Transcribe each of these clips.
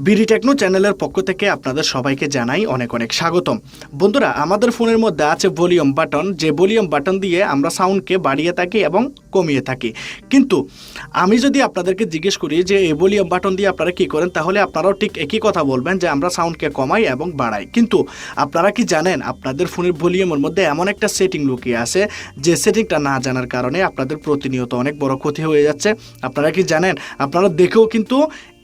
BD techno চ্যানেলের পক্ষ থেকে আপনাদের সবাইকে জানাই অনেক অনেক স্বাগতম। বন্ধুরা, আমাদের ফোনের মধ্যে আছে ভলিউম বাটন, যে ভলিউম বাটন দিয়ে আমরা সাউন্ডকে বাড়িয়ে থাকি এবং কমিয়ে থাকি। কিন্তু আমি যদি আপনাদেরকে জিজ্ঞেস করি যে এই ভলিউম বাটন দিয়ে আপনারা কী করেন, তাহলে আপনারাও ঠিক একই কথা বলবেন যে আমরা সাউন্ডকে কমাই এবং বাড়াই। কিন্তু আপনারা কি জানেন আপনাদের ফোনের ভলিউমের মধ্যে এমন একটা সেটিং লুকিয়ে আছে, যে সেটিংটা না জানার কারণে আপনাদের প্রতিনিয়ত অনেক বড় ক্ষতি হয়ে যাচ্ছে। আপনারা কি জানেন? আপনারা দেখেও কিন্তু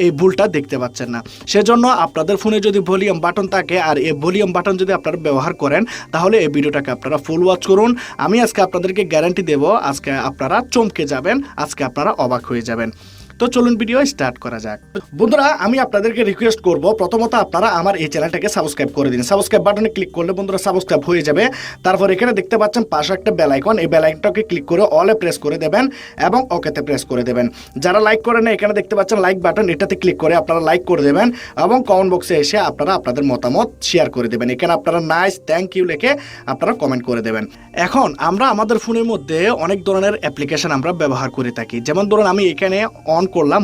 এই ভুলটা দেখতে পাচ্ছেন না। সেজন্য আপনাদের ফোনে যদি ভলিউম বাটন থাকে আর এই ভলিউম বাটন যদি আপনারা ব্যবহার করেন, তাহলে এই ভিডিওটাকে আপনারা ফুল ওয়াচ করুন। আমি আজকে আপনাদেরকে গ্যারান্টি দেব, আজকে আপনারা চমকে যাবেন, আজকে আপনারা অবাক হয়ে যাবেন। তো চলুন ভিডিও স্টার্ট করা যাক। বন্ধুরা, আমি আপনাদেরকে রিকোয়েস্ট করব, প্রথমত আপনারা আমার এই চ্যানেলটাকে সাবস্ক্রাইব করে দিন। সাবস্ক্রাইব বাটনে ক্লিক করলে বন্ধুরা সাবস্ক্রাইব হয়ে যাবে। তারপর এখানে দেখতে পাচ্ছেন পাশে একটা বেল আইকন, এই বেল আইকনটাকে ক্লিক করে অলে প্রেস করে দেবেন এবং ওকেতে প্রেস করে দেবেন। যারা লাইক করেন না, এখানে দেখতে পাচ্ছেন লাইক বাটন, এটাতে ক্লিক করে আপনারা লাইক করে দেবেন এবং কমেন্ট বক্সে এসে আপনারা আপনাদের মতামত শেয়ার করে দেবেন। এখানে আপনারা নাইস, থ্যাংক ইউ লিখে আপনারা কমেন্ট করে দেবেন। এখন আমরা আমাদের ফোনের মধ্যে অনেক ধরনের অ্যাপ্লিকেশন আমরা ব্যবহার করে থাকি। যেমন ধরুন আমি এখানে অন করলাম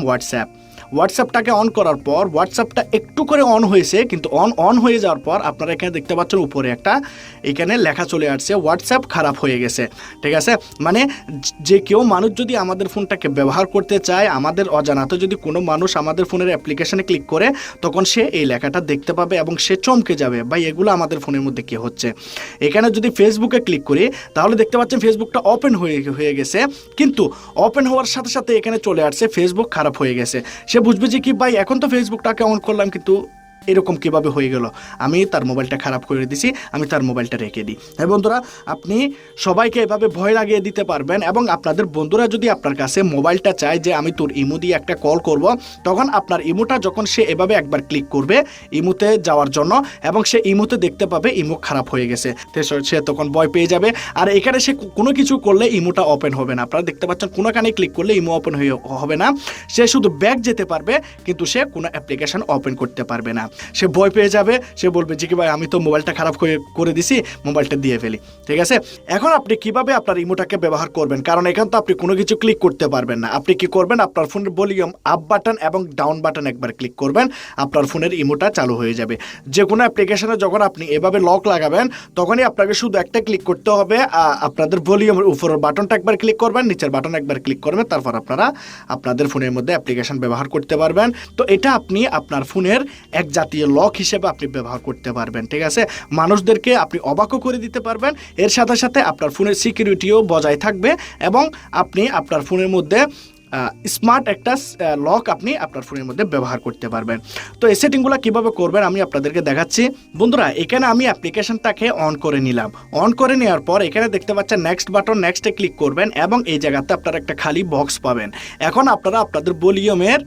হোয়াটসঅ্যাপটাকে অন করার পর হোয়াটসঅ্যাপটা একটু করে অন হয়েছে, কিন্তু অন হয়ে যাওয়ার পর আপনারা এখানে দেখতে পাচ্ছেন উপরে একটা এখানে লেখা চলে আসছে হোয়াটসঅ্যাপ খারাপ হয়ে গেছে। ঠিক আছে, মানে যে কেউ মানুষ যদি আমাদের ফোনটাকে ব্যবহার করতে চায়, আমাদের অজানাতে যদি কোনো মানুষ আমাদের ফোনের অ্যাপ্লিকেশনে ক্লিক করে, তখন সে এই লেখাটা দেখতে পাবে এবং সে চমকে যাবে, ভাই এগুলো আমাদের ফোনের মধ্যে কী হচ্ছে। এখানে যদি ফেসবুকে ক্লিক করি, তাহলে দেখতে পাচ্ছেন ফেসবুকটা ওপেন হয়ে গেছে, কিন্তু ওপেন হওয়ার সাথে সাথে এখানে চলে আসছে ফেসবুক খারাপ হয়ে গেছে। সে বুঝবে যে কি, ভাই এখন তো ফেসবুকটাকে অন করলাম, কিন্তু এরকম কিভাবে হয়ে গেল। আমি তার মোবাইলটা খারাপ করে দিছি, আমি তার মোবাইলটা রেখে দিই। হ্যাঁ বন্ধুরা, আপনি সবাইকে এভাবে ভয় লাগিয়ে দিতে পারবেন এবং আপনাদের বন্ধুরা যদি আপনার কাছে মোবাইলটা চায় যে আমি তোর ইমো দিয়ে একটা কল করব, তখন আপনার ইমোটা যখন সে এভাবে একবার ক্লিক করবে ইমোতে যাওয়ার জন্য এবং সে ইমোতে দেখতে পাবে ইমো খারাপ হয়ে গেছে, সে তখন ভয় পেয়ে যাবে। আর এখানে সে কোনো কিছু করলে ইমোটা ওপেন হবে না। আপনারা দেখতে পাচ্ছেন কোনোখানে ক্লিক করলে ইমো ওপেন হবে না। সে শুধু ব্যাক যেতে পারবে, কিন্তু সে কোনো অ্যাপ্লিকেশন ওপেন করতে পারবে না। সে ভয় পেয়ে যাবে, সে বলবে যে কি ভাই আমি তো মোবাইলটা খারাপ করে দিছি, মোবাইলটা দিয়ে ফেলি। ঠিক আছে, এখন আপনি কিভাবে আপনার ইমোটাকে ব্যবহার করবেন, কারণ এখানে তো আপনি কোনো কিছু ক্লিক করতে পারবেন না। আপনি কি করবেন, আপনার ফোনের ভলিউম আপ বাটন এবং ডাউন বাটন একবার ক্লিক করবেন, আপনার ফোনের ইমোটা চালু হয়ে যাবে। যে কোনো অ্যাপ্লিকেশনে যখন আপনি এভাবে লক লাগাবেন, তখনই আপনাকে শুধু একটা ক্লিক করতে হবে, আপনাদের ভলিউমের উপরের বাটনটা একবার ক্লিক করবেন, নিচের বাটন একবার ক্লিক করবেন, তারপর আপনারা আপনাদের ফোনের মধ্যে অ্যাপ্লিকেশন ব্যবহার করতে পারবেন। তো এটা আপনি আপনার ফোনের এক জাতীয় লক হিসেবে আপনি ব্যবহার করতে পারবেন। ঠিক আছে, মানুষদেরকে আপনি অবাকও করে দিতে পারবেন, এর সাথে সাথে আপনার ফোনের সিকিউরিটিও বজায় থাকবে এবং আপনি আপনার ফোনের মধ্যে স্মার্ট একটা লক আপনি আপনার ফোনের মধ্যে ব্যবহার করতে পারবেন। তো এই সেটিংগুলো কীভাবে করবেন আমি আপনাদেরকে দেখাচ্ছি। বন্ধুরা, এখানে আমি অ্যাপ্লিকেশনটাকে অন করে নিলাম। অন করে নেওয়ার পর এখানে দেখতে পাচ্ছেন নেক্সট বাটন, নেক্সটে ক্লিক করবেন এবং এই জায়গাতে আপনারা একটা খালি বক্স পাবেন। এখন আপনারা আপনাদের ভলিউমের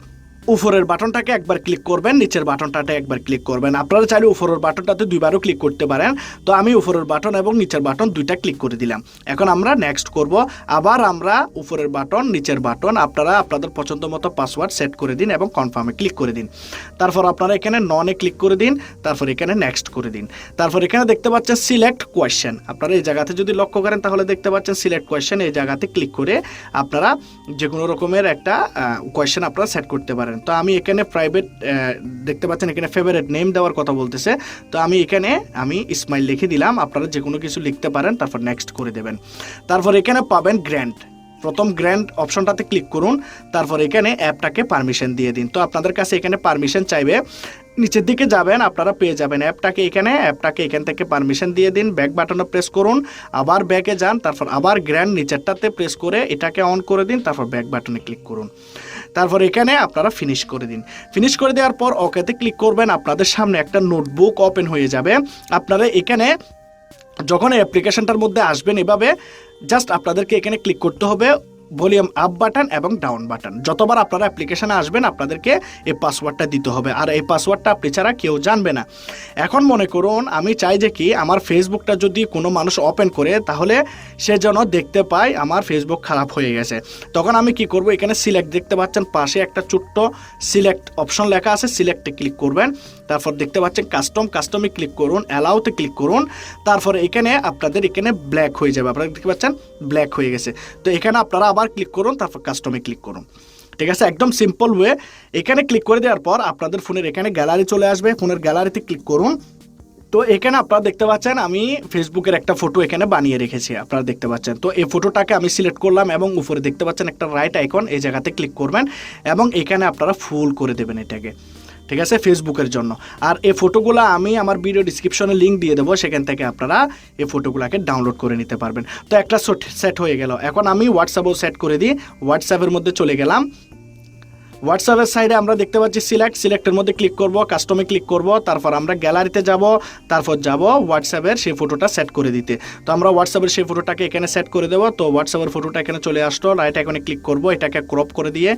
উপরের বাটনটাকে একবার ক্লিক করবেন, নিচের বাটনটাতে একবার ক্লিক করবেন। আপনারা চাইলে উপরের বাটনটাতে দুইবারও ক্লিক করতে পারেন। তো আমি উপরের বাটন এবং নিচের বাটন দুইটা ক্লিক করে দিলাম। এখন আমরা নেক্সট করব। আবার আমরা উপরের বাটন, নিচের বাটন, আপনারা আপনাদের পছন্দ মতো পাসওয়ার্ড সেট করে দিন এবং কনফার্মে ক্লিক করে দিন। তারপর আপনারা এখানে ননে ক্লিক করে দিন, তারপর এখানে নেক্সট করে দিন। তারপর এখানে দেখতে পাচ্ছেন সিলেক্ট কোয়েশ্চেন। আপনারা এই জায়গাতে যদি লক্ষ্য করেন তাহলে দেখতে পাচ্ছেন সিলেক্ট কোয়েশ্চেন, এই জায়গাতে ক্লিক করে আপনারা যে কোনো রকমের একটা কোয়েশ্চেন আপনারা সেট করতে পারেন। তো আমি এখানে প্রাইভেট দেখতে পাচ্ছেন এখানে ফেভারিট নেম দেওয়ার কথা বলতেছে, তো আমি এখানে ইসমাইল লিখে দিলাম। আপনারা যে কোনো কিছু লিখতে পারেন, তারপর নেক্সট করে দেবেন। তারপর এখানে পাবেন গ্র্যান্ট, প্রথম গ্র্যান্ট অপশনটাতে ক্লিক করুন। তারপর এখানে অ্যাপটাকে পারমিশন দিয়ে দিন। তো আপনাদের কাছে এখানে পারমিশন চাইবে, নিচের দিকে যাবেন, আপনারা পেয়ে যাবেন অ্যাপটাকে এখান থেকে পারমিশন দিয়ে দিন। ব্যাক বাটনে প্রেস করুন, আবার ব্যাকে যান, তারপর আবার গ্র্যান্ড নিচেরটাতে প্রেস করে এটাকে অন করে দিন, তারপর ব্যাক বাটনে ক্লিক করুন। তারপর এখানে আপনারা ফিনিশ করে দিন। ফিনিশ করে দেওয়ার পর ওকেতে ক্লিক করবেন। আপনাদের সামনে একটা নোটবুক ওপেন হয়ে যাবে। আপনারা এখানে যখন অ্যাপ্লিকেশনটার মধ্যে আসবেন, এভাবে জাস্ট আপনাদেরকে এখানে ক্লিক করতে হবে ভলিউম আপ বাটন এবং ডাউন বাটন। যতবার আপনারা অ্যাপ্লিকেশনে আসবেন আপনাদেরকে এই পাসওয়ার্ডটা দিতে হবে, আর এই পাসওয়ার্ডটা আপনি ছাড়া কেউ জানবে না। এখন মনে করুন আমি চাই যে কি আমার ফেসবুকটা যদি কোনো মানুষ ওপেন করে, তাহলে সে যেন দেখতে পায় আমার ফেসবুক খারাপ হয়ে গেছে। তখন আমি কি করব, এখানে সিলেক্ট দেখতে পাচ্ছেন পাশে একটা ছোট্ট সিলেক্ট অপশন লেখা আছে, সিলেক্টে ক্লিক করবেন। তারপর দেখতে পাচ্ছেন কাস্টমে ক্লিক করুন, অ্যালাউতে ক্লিক করুন। তারপর এখানে আপনাদের এখানে ব্ল্যাক হয়ে যাবে, আপনারা দেখতে পাচ্ছেন ব্ল্যাক হয়ে গেছে। তো এখানে আপনারা আবার ক্লিক করুন, তারপর কাস্টমে ক্লিক করুন। ঠিক আছে, একদম সিম্পল ওয়ে। এখানে ক্লিক করে দেওয়ার পর আপনাদের ফোনের এখানে গ্যালারি চলে আসবে, ফোনের গ্যালারিতে ক্লিক করুন। তো এখানে আপনারা দেখতে পাচ্ছেন আমি ফেসবুকের একটা ফটো এখানে বানিয়ে রেখেছি, আপনারা দেখতে পাচ্ছেন। তো এই ফটোটাকে আমি সিলেক্ট করলাম এবং উপরে দেখতে পাচ্ছেন একটা রাইট আইকন, এই জায়গাতে ক্লিক করবেন এবং এখানে আপনারা ফুল করে দেবেন এটাকে, ঠিক আছে, ফেসবুকের জন্য। আর এই ফটোগুলো আমি আমার ভিডিও ডিসক্রিপশনে লিঙ্ক দিয়ে দেবো, সেখান থেকে আপনারা এই ফটোগুলোকে ডাউনলোড করে নিতে পারবেন। তো একটা সেট হয়ে গেল। এখন আমি হোয়াটসঅ্যাপও সেট করে দিই। হোয়াটসঅ্যাপের মধ্যে চলে গেলাম। হোয়াটসঅ্যাপের সাইডে আমরা দেখতে পাচ্ছি সিলেক্টের মধ্যে ক্লিক করব, কাস্টমে ক্লিক করব, তারপর আমরা গ্যালারিতে যাব, তারপর যাব হোয়াটসঅ্যাপের সেই ফটোটা সেট করে দিতে। তো আমরা হোয়াটসঅ্যাপের সেই ফটোটাকে এখানে সেট করে দেবো। তো হোয়াটসঅ্যাপের ফটোটা এখানে চলে আসলো, রাইট আইকনে ক্লিক করব, এটাকে ক্রপ করে দিয়ে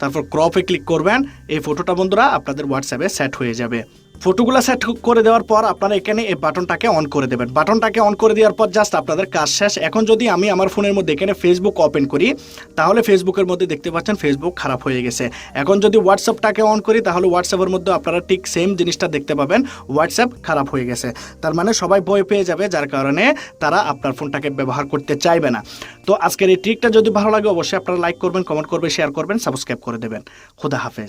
তারপর ক্রপে ক্লিক করবেন। এই ফটোটা বন্ধুরা আপনাদের হোয়াটসঅ্যাপে সেট হয়ে যাবে। ফটোগুলো সেট করে দেওয়ার পর আপনারা এখানে এই বাটনটাকে অন করে দেবেন। বাটনটাকে অন করে দেওয়ার পর জাস্ট আপনাদের কাজ শেষ। এখন যদি আমি আমার ফোনের মধ্যে এখানে ফেসবুক ওপেন করি, তাহলে ফেসবুকের মধ্যে দেখতে পাচ্ছেন ফেসবুক খারাপ হয়ে গেছে। এখন যদি হোয়াটসঅ্যাপটাকে অন করি, তাহলে হোয়াটসঅ্যাপের মধ্যে আপনারা ঠিক সেম জিনিসটা দেখতে পাবেন, হোয়াটসঅ্যাপ খারাপ হয়ে গেছে। তার মানে সবাই ভয় পেয়ে যাবে, যার কারণে তারা আপনার ফোনটাকে ব্যবহার করতে চাইবে না। তো আজকের এই ট্রিকটা যদি ভালো লাগে অবশ্যই আপনারা লাইক করবেন, কমেন্ট করবেন, শেয়ার করবেন, সাবস্ক্রাইব করে দেবেন। খুদা হাফেজ।